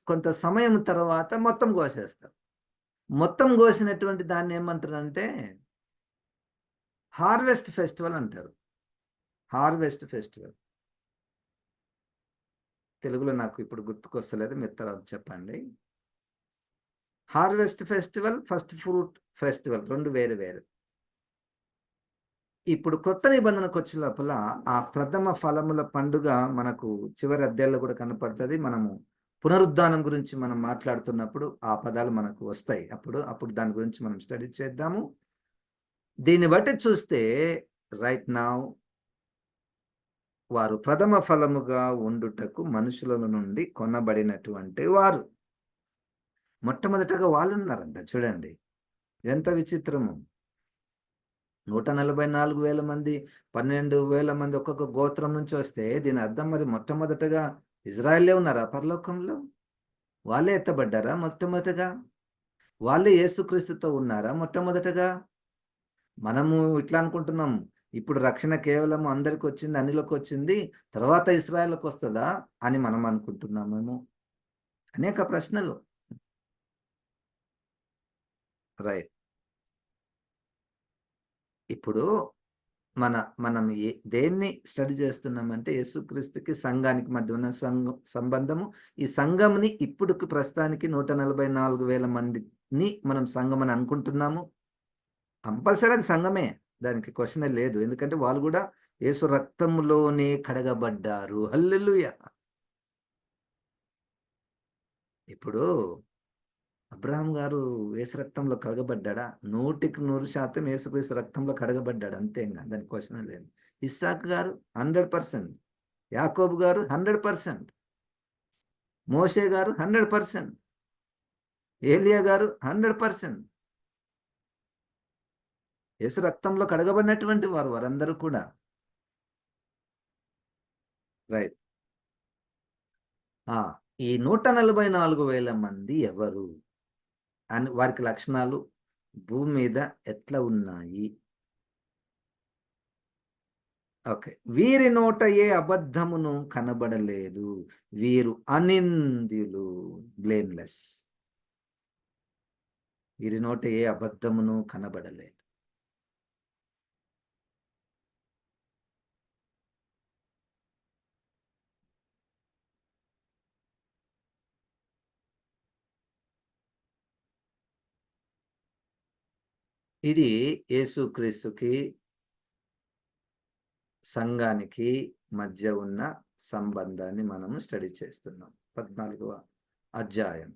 కొంత సమయం తర్వాత మొత్తం కోసేస్తారు. మొత్తం కోసినటువంటి దాన్ని ఏమంటారంటే హార్వెస్ట్ ఫెస్టివల్ అంటారు. Harvest festival. తెలుగులో నాకు ఇప్పుడు గుర్తుకొస్తలేదు. మీరు తర్వాత చెప్పండి. Harvest festival, first fruit festival 2 వేరు వేరు. ఇప్పుడు కొత్త నిబంధనకొచ్చే లోపల ఆ ప్రథమ ఫలముల పండుగ మనకు చివరి అధ్యాయంలో కూడా కనపడుతది. మనము పునరుద్ధానం గురించి మనం మాట్లాడుతున్నప్పుడు ఆ పదాలు మనకు వస్తాయి. అప్పుడు దాని గురించి మనం స్టడీ చేద్దాము. దీన్ని బట్టి చూస్తే రైట్ నౌ వారు ప్రథమ ఫలముగా ఉండుటకు మనుషుల నుండి కొనబడినటువంటి వారు. మొట్టమొదటగా వాళ్ళున్నారంట చూడండి. ఎంత విచిత్రము. 144,000 మంది, 12,000 మంది ఒక్కొక్క గోత్రం నుంచి వస్తే దీని అర్థం మరి మొట్టమొదటగా ఇజ్రాయేలే ఉన్నారా పరలోకంలో? వాళ్ళే ఎత్తబడ్డారా మొట్టమొదటగా? వాళ్ళే యేసుక్రీస్తుతో ఉన్నారా మొట్టమొదటగా? మనము ఇట్లా అనుకుంటున్నాం. ఇప్పుడు రక్షణ కేవలం అందరికొచ్చింది, అన్యులకొచ్చింది. తర్వాత ఇశ్రాయేలుకొస్తదా అని మనం అనుకుంటున్నామేమో. అనేక ప్రశ్నలు. రైట్. ఇప్పుడు మనం దేన్ని స్టడీ చేస్తున్నామంటే యేసుక్రీస్తుకి, సంఘానికి మధ్య ఉన్న సంబంధము. ఈ సంఘంని ఇప్పుడుకి ప్రస్తుతానికి 144,000 మందిని మనం సంఘం అని అనుకుంటున్నాము. కంపల్సరీ అది సంఘమే. దానికి క్వెషనే లేదు. ఎందుకంటే వాళ్ళు గూడా యేసు రక్తములోనే కడగబడ్డారు. హల్లెలూయా! ఇప్పుడు అబ్రహాం గారు యేసు రక్తంలో కడగబడ్డాడా? 100% యేసుక్రీస్తు రక్తంలో కడగబడ్డాడు. అంతే ఇంగ. దానికి క్వెషనే లేదు. ఇస్సాకు గారు 100%. యాకోబు గారు 100%. మోషే గారు 100%. ఏలియా గారు 100%. యేసు రక్తంలో కడగబడినటువంటి వారందరూ కూడా. రైట్. ఆ! ఈ 144,000 మంది ఎవరు? అని వారికి లక్షణాలు భూమి మీద ఎట్లా ఉన్నాయి? ఓకే. వీరి నోట ఏ అబద్ధమును కనబడలేదు. వీరు అనింద్యులు. బ్లేమ్‌లెస్. వీరి నోట ఏ అబద్ధమును కనబడలేదు. ఇది యేసుక్రీస్తుకి, సంఘానికి మధ్య ఉన్న సంబంధాన్ని మనము స్టడీ చేస్తున్నాం. 14వ అధ్యాయం.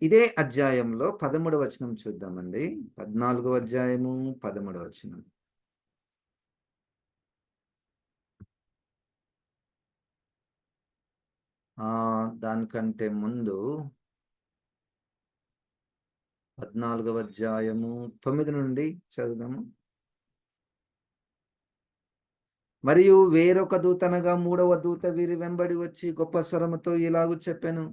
ఇదే అధ్యాయంలో 13వ వచనం చూద్దామండి. 14వ అధ్యాయము 13వ వచనం. దానికంటే ముందు 14వ అధ్యాయము 9 నుండి చదువుదాము. మరియు వేరొక దూతనగా 3వ దూత వీరి వెంబడి వచ్చి గొప్ప స్వరముతో ఇలాగు చెప్పెను.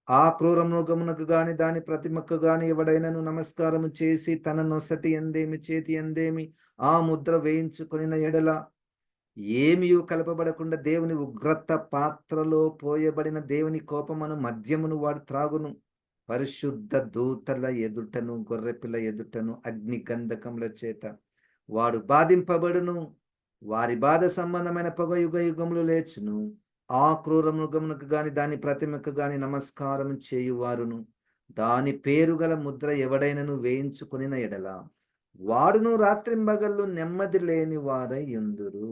ఆ క్రూర మృగమునకు గాని దాని ప్రతిమకు గాని ఎవడైనను నమస్కారము చేసి తన నొసటి ఎందేమి చేతి ఎందేమి ఆ ముద్ర వేయించుకొనిన ఎడల ఏమియు కలపబడకుండా దేవుని ఉగ్రత పాత్రలో పోయబడిన దేవుని కోపమును మద్యమును వాడు త్రాగును. పరిశుద్ధ దూతల ఎదుటను గొర్రెపిల్ల ఎదుటను అగ్ని గంధకముల చేత వాడు బాధింపబడును. వారి బాధ సంబంధమైన పొగ యుగ యుగములు లేచును. ఆ క్రూర మృగమునకు గాని దాని ప్రతిమకు గాని నమస్కారం చేయువారును దాని పేరు గల ముద్ర ఎవడైనను వేయించుకొనిన ఎడల వాడును రాత్రింబగళ్ళు నెమ్మది లేని వారై యుందురు.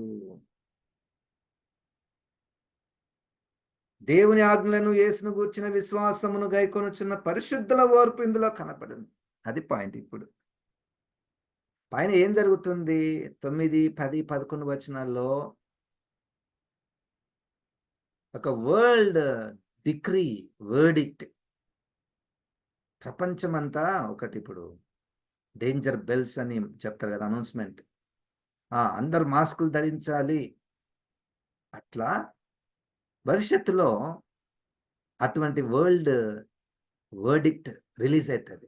దేవుని ఆజ్ఞలను యేసును గూర్చిన విశ్వాసమును గైకొనుచున్న పరిశుద్ధుల ఓర్పు ఇందులో కనపడును. అది పాయింట్. ఇప్పుడు పైన ఏం జరుగుతుంది? 9, 10, 11 వచనాల్లో ఒక వరల్డ్ డిక్రీ, వర్డిక్ట్. ప్రపంచమంతా ఒకటి ఇప్పుడు డేంజర్ బెల్స్ అని చెప్తారు కదా, అనౌన్స్మెంట్. అందరు మాస్కులు ధరించాలి. అట్లా భవిష్యత్తులో అటువంటి వరల్డ్ వర్డిక్ట్ రిలీజ్ అవుతుంది.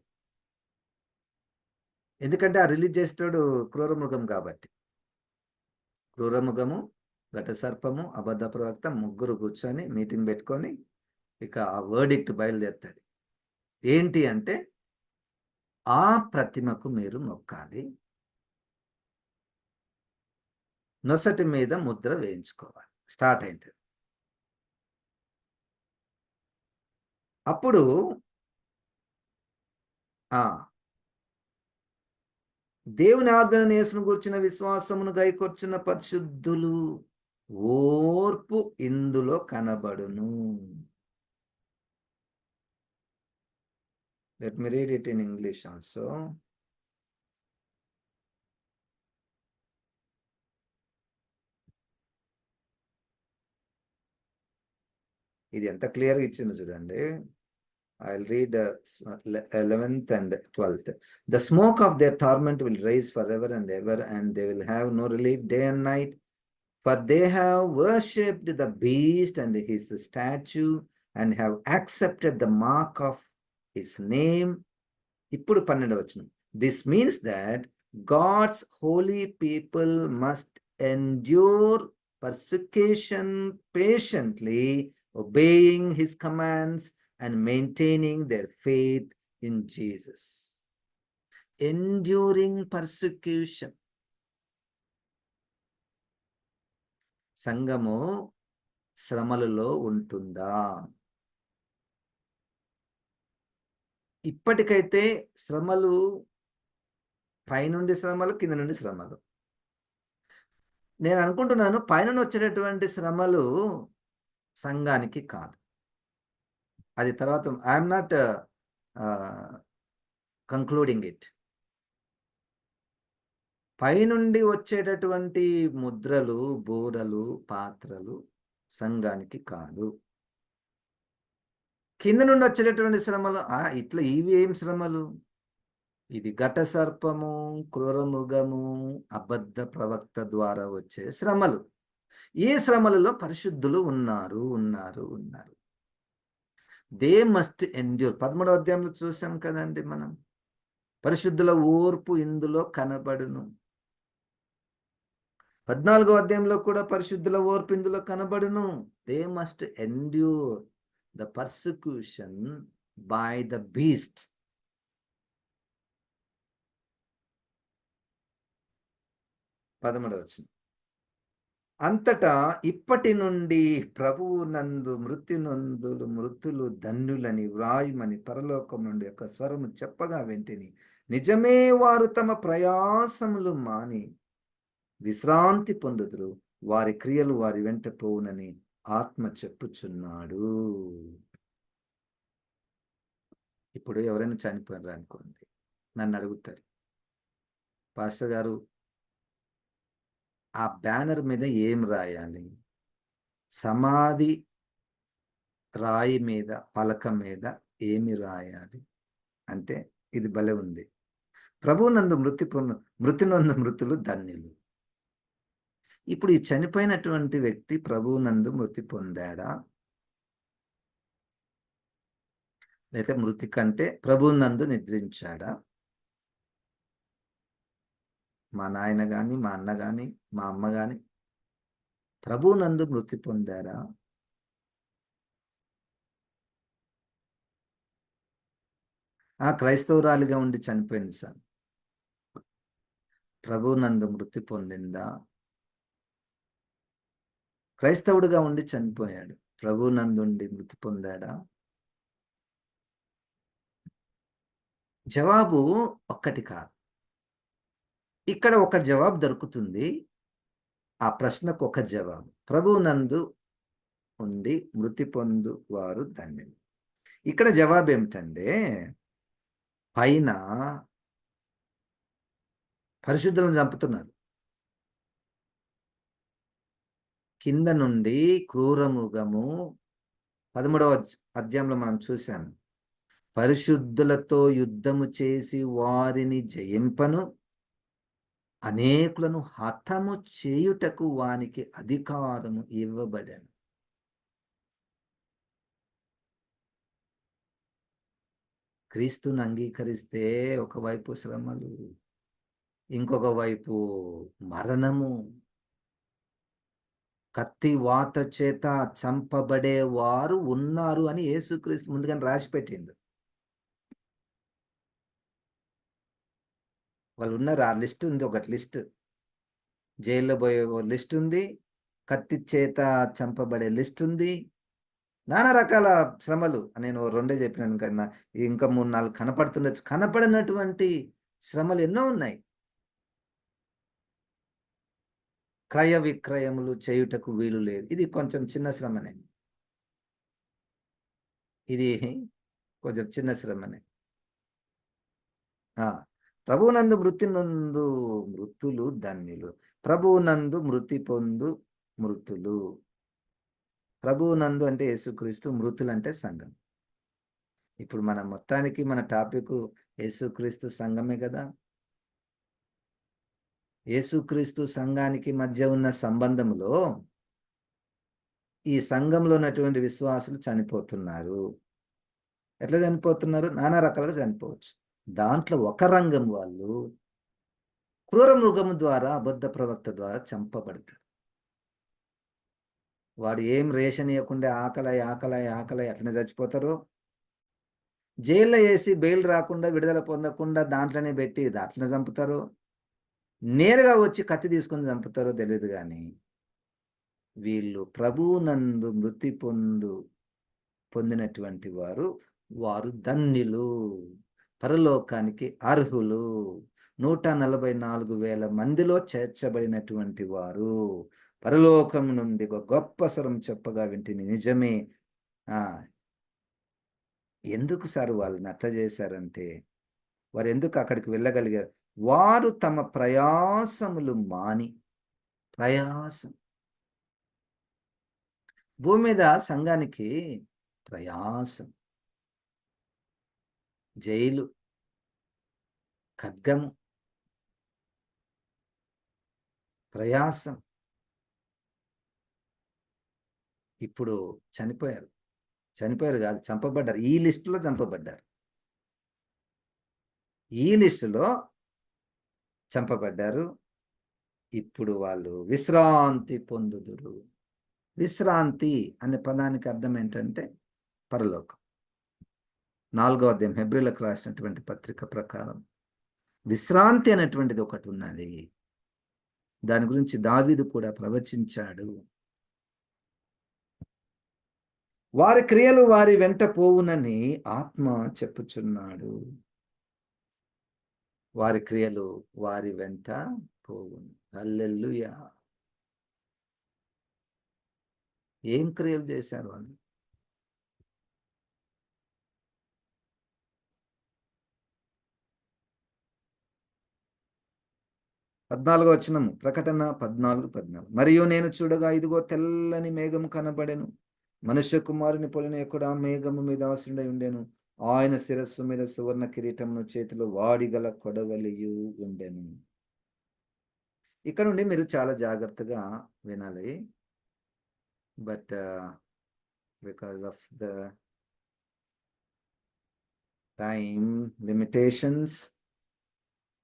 ఎందుకంటే ఆ రిలీజ్ చేసేటోడు క్రూరమృగం కాబట్టి. క్రూరమృగము, ఘట సర్పము, అబద్ధ ప్రవక్త ముగ్గురు కూర్చొని మీటింగ్ పెట్టుకొని ఇక ఆ వర్డిక్ట్ బయలుదేరుతుంది. ఏంటి అంటే ఆ ప్రతిమకు మీరు మొక్కాలి, నొసటి మీద ముద్ర వేయించుకోవాలి. స్టార్ట్ అయింది. అప్పుడు దేవుని ఆజ్ఞను యేసును గూర్చిన విశ్వాసమును గైకొర్చున్న పరిశుద్ధులు ఓర్పు ఇందులో కనబడును. Let me read it in English also. ఇది ఎంత క్లియర్గా ఇచ్చిందో చూడండి. I'll read 11th and 12th. The smoke of their torment will rise forever and ever, and they will have no relief day and night, for they have worshipped the beast and his statue, and have accepted the mark of his name. ఇప్పుడు 12వ వచనం. This means that God's holy people must endure persecution patiently, obeying his commands and maintaining their faith in Jesus. Enduring persecution. సంఘము శ్రమలలో ఉంటుందా? ఇప్పటికైతే శ్రమలు పైనుండి శ్రమలు, కింద నుండి శ్రమలు. నేను అనుకుంటున్నాను పైనుండి వచ్చేటటువంటి శ్రమలు సంఘానికి కాదు. అది తర్వాత ఐఎమ్ నాట్ కంక్లూడింగ్ ఇట్. పైనుండి వచ్చేటటువంటి ముద్రలు, బోరలు, పాత్రలు సంఘానికి కాదు. కింద నుండి వచ్చేటటువంటి శ్రమలు ఇట్లా ఇవి ఏం శ్రమలు? ఇది ఘట సర్పము, క్రూర మృగము, అబద్ధ ప్రవక్త ద్వారా వచ్చే శ్రమలు. ఈ శ్రమలలో పరిశుద్ధులు ఉన్నారు. They must endure. 13వ అధ్యాయంలో చూసాం కదండి మనం. పరిశుద్ధుల ఓర్పు ఇందులో కనబడును. 14వ అధ్యాయంలో కూడా పరిశుద్ధుల ఓర్పు ఇందులో కనబడును. They must endure the persecution by the beast. అంతటా ఇప్పటి నుండి ప్రభువు నందు మృతులు ధన్యులని వ్రాయుమని పరలోకం నుండి ఒక స్వరము చెప్పగా వెంటనే నిజమే వారు తమ ప్రయాసములు మాని విశ్రాంతి పొందుదురు, వారి క్రియలు వారి వెంట పోవునని ఆత్మ చెప్పుచున్నాడు. ఇప్పుడు ఎవరైనా చనిపోయారు అనుకోండి, నన్ను అడుగుతారు, పాస్టర్ గారు ఆ బ్యానర్ మీద ఏం రాయాలి? సమాధి రాయి మీద, పలక మీద ఏమి రాయాలి అంటే ఇది భలే ఉంది. ప్రభువునందు మృతినందు మృతులు ధన్యులు. ఇప్పుడు ఈ చనిపోయినటువంటి వ్యక్తి ప్రభువునందు మృతి పొందాడా, లేకపోతే మృతి కంటే ప్రభువునందు నిద్రించాడా? మా నాయన కానీ, మా అన్న కానీ, మా అమ్మ కానీ ప్రభువునందు మృతి పొందారా? క్రైస్తవురాలిగా ఉండి చనిపోయింది సార్. ప్రభువునందు మృతి పొందిందా? క్రైస్తవుడిగా ఉండి చనిపోయాడు, ప్రభువునందుండి మృతి పొందాడా? జవాబు ఒక్కటి కాదు. ఇక్కడ ఒక జవాబు దొరుకుతుంది. ఆ ప్రశ్నకు ఒక జవాబు, ప్రభువునందు ఉండి మృతి పొందు వారు ధన్యులు. ఇక్కడ జవాబు ఏమిటంటే, పైన పరిశుద్ధులను చంపుతున్నారు, కింద నుండి క్రూర మృగము. 13వ అధ్యాయంలో మనం చూసాము, పరిశుద్ధులతో యుద్ధము చేసి వారిని జయింపను, అనేకులను హతము చేయుటకు వానికి అధికారము ఇవ్వబడను. క్రీస్తుని అంగీకరిస్తే ఒకవైపు శ్రమలు, ఇంకొక వైపు మరణము, కత్తి వాత చేత చంపబడే వారు ఉన్నారు అని యేసుక్రీస్తు ముందుగానే రాసి పెట్టిండు. వాళ్ళు ఉన్నారు, ఆ లిస్ట్ ఉంది, ఒకటి లిస్ట్. జైల్లో పోయే లిస్ట్ ఉంది, కత్తి చేత చంపబడే లిస్ట్ ఉంది, నానా రకాల శ్రమలు. నేను రెండే చెప్పినాను కన్నా, ఇంకా 3, 4 కనపడుతుండొచ్చు. కనపడినటువంటి శ్రమలు ఎన్నో ఉన్నాయి. క్రయ విక్రయములు చేయుటకు వీలు లేదు. ఇది కొంచెం చిన్న శ్రమనే. ఇది కొంచెం చిన్న శ్రమనే. ప్రభువునందు మృతి నందు మృతులు ధన్యులు. ప్రభువునందు మృతి పొందు మృతులు. ప్రభువునందు అంటే యేసుక్రీస్తు, మృతులు అంటే సంఘం. ఇప్పుడు మన మొత్తానికి మన టాపిక్ యేసుక్రీస్తు సంఘమే కదా. యేసుక్రీస్తు సంఘానికి మధ్య ఉన్న సంబంధంలో ఈ సంఘంలో ఉన్నటువంటి విశ్వాసులు చనిపోతున్నారు. ఎట్లా చనిపోతున్నారు? నానా రకాలుగా చనిపోవచ్చు. దాంట్లో ఒక రంగం వాళ్ళు క్రూర మృగము ద్వారా, అబద్ధ ప్రవక్త ద్వారా చంపబడతారు. వాడు ఏం రేషన్ ఇవ్వకుండా ఆకలి అట్లనే చచ్చిపోతారు. జైల్లో వేసి బెయిల్ రాకుండా, విడుదల పొందకుండా దాంట్లోనే పెట్టి అట్లనే చంపుతారు. నేరుగా వచ్చి కత్తి తీసుకొని చంపుతారో తెలియదు కానీ వీళ్ళు ప్రభువునందు మృతి పొందినటువంటి వారు ధన్యులు, పరలోకానికి అర్హులు. 144,000 మందిలో చేర్చబడినటువంటి వారు. పరలోకం నుండి ఒక గొప్ప స్వరం చెప్పగా వింటిని, నిజమే. ఎందుకు సార్ వాళ్ళని అట్లా చేశారంటే, వారు ఎందుకు అక్కడికి వెళ్ళగలిగారు? వారు తమ ప్రయాసములు మాని, ప్రయాసం భూమి మీద సంఘానికి ప్రయాసం, జైలు, ఖడ్గము, ప్రయాసం. ఇప్పుడు చనిపోయారు కాదు, చంపబడ్డారు. ఈ లిస్టులో చంపబడ్డారు. ఈ లిస్టులో చంపబడ్డారు. ఇప్పుడు వాళ్ళు విశ్రాంతి పొందుదురు. విశ్రాంతి అనే పదానికి అర్థం ఏంటంటే పరలోకం. 4వ అధ్యాయం హెబ్రీలకు రాసినటువంటి పత్రిక ప్రకారం విశ్రాంతి అనేటువంటిది ఒకటి ఉన్నది. దాని గురించి దావీదు కూడా ప్రవచించాడు. వారి క్రియలు వారి వెంట పోవునని ఆత్మ చెప్పుచున్నాడు. వారి క్రియలు వారి వెంట పోవును. హల్లెలూయా. ఏం క్రియలు చేశారు వాళ్ళు? పద్నాలుగో వచనము, ప్రకటన 14:14. మరియు నేను చూడగా ఇదిగో తెల్లని మేఘము కనబడెను. మనుష్య కుమారుని పోలిన ఎక్కడ మేఘము మీద ఆసీనుడై ఉండెను. ఆయన శిరస్సు మీద సువర్ణ కిరీటమును, చేతిలో వాడిగల కొడవలియు ఉండెను. ఇక్కడ నుండి మీరు చాలా జాగ్రత్తగా వినాలి. But because of the time limitations,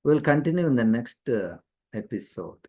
we'll continue in the next episode.